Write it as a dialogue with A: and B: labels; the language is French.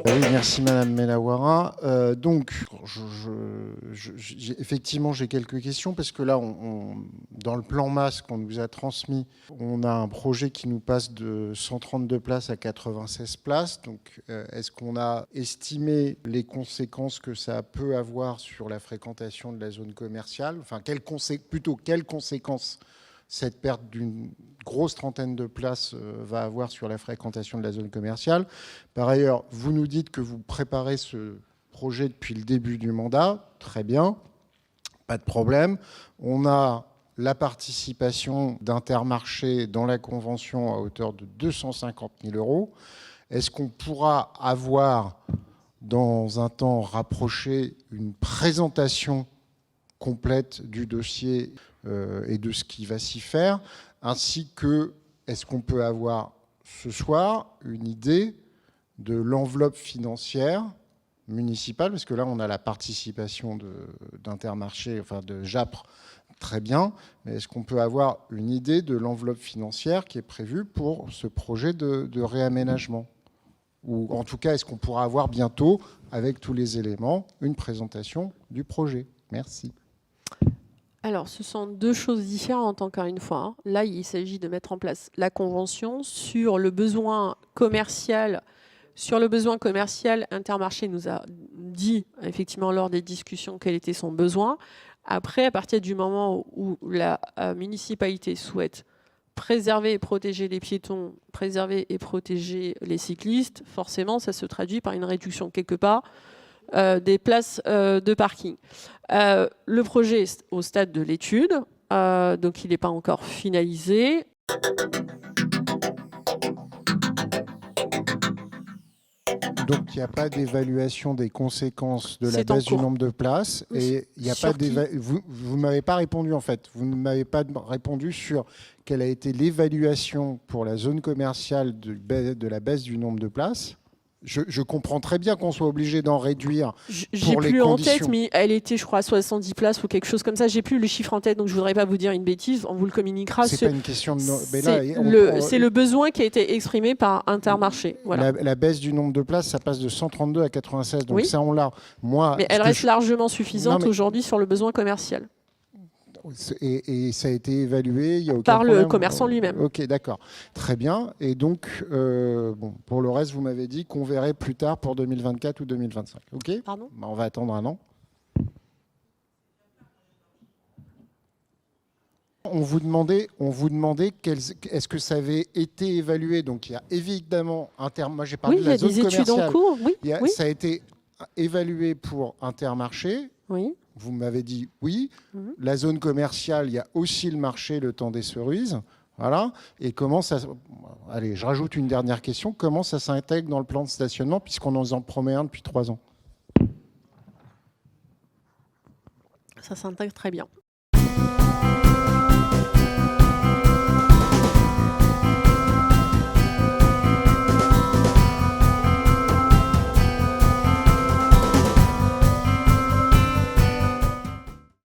A: Oui, merci Madame Melawara. Donc, effectivement, j'ai quelques questions parce que là, dans le plan masse qu'on nous a transmis, on a un projet qui nous passe de 132 places à 96 places. Donc, est-ce qu'on a estimé les conséquences que ça peut avoir sur la fréquentation de la zone commerciale? Enfin, quelles conséquences cette perte d'une grosse trentaine de places va avoir sur la fréquentation de la zone commerciale? Par ailleurs, vous nous dites que vous préparez ce projet depuis le début du mandat. Très bien, pas de problème. On a la participation d'Intermarché dans la convention à hauteur de 250 000 €. Est-ce qu'on pourra avoir, dans un temps rapproché, une présentation complète du dossier et de ce qui va s'y faire, ainsi que, est-ce qu'on peut avoir ce soir une idée de l'enveloppe financière municipale, parce que là on a la participation d'Intermarché, enfin de JAPRE, très bien, mais est-ce qu'on peut avoir une idée de l'enveloppe financière qui est prévue pour ce projet de réaménagement? Ou en tout cas, est-ce qu'on pourra avoir bientôt, avec tous les éléments, une présentation du projet? Merci.
B: Alors, ce sont deux choses différentes, encore une fois. Là, il s'agit de mettre en place la convention sur le besoin commercial. Sur le besoin commercial, Intermarché nous a dit, effectivement, lors des discussions, quel était son besoin. Après, à partir du moment où la municipalité souhaite préserver et protéger les piétons, préserver et protéger les cyclistes, forcément, ça se traduit par une réduction quelque part des places de parking. Le projet est au stade de l'étude, donc il n'est pas encore finalisé.
A: Donc il n'y a pas d'évaluation des conséquences de la baisse du nombre de places et il n'y a pas vous ne m'avez pas répondu en fait. Vous ne m'avez pas répondu sur quelle a été l'évaluation pour la zone commerciale de la baisse du nombre de places. Je comprends très bien qu'on soit obligé d'en réduire.
B: J'ai plus en tête, mais elle était, je crois, à 70 places ou quelque chose comme ça. J'ai plus le chiffre en tête, donc je voudrais pas vous dire une bêtise. On vous le communiquera.
A: C'est pas une question de.
B: C'est le besoin qui a été exprimé par Intermarché. Voilà.
A: La baisse du nombre de places, ça passe de 132 à 96. Donc ça, on l'a. Moi,
B: mais elle reste largement suffisante aujourd'hui sur le besoin commercial.
A: Et ça a été évalué, il y a aucun
B: par
A: problème.
B: Le commerçant lui-même.
A: Ok, d'accord. Très bien. Et donc, bon, pour le reste, vous m'avez dit qu'on verrait plus tard pour 2024 ou 2025. Ok.
B: Pardon ?
A: On va attendre un an. On vous demandait est-ce que ça avait été évalué. Donc, il y a évidemment, moi j'ai parlé de la zone commerciale.
B: Oui, il y a des études en cours. Oui.
A: Ça a été évalué pour Intermarché.
B: Oui.
A: Vous m'avez dit oui. La zone commerciale, il y a aussi le marché, le temps des cerises. Voilà. Et comment ça... Allez, je rajoute une dernière question. Comment ça s'intègre dans le plan de stationnement, puisqu'on nous en promet un depuis 3 ans?
B: Ça s'intègre très bien.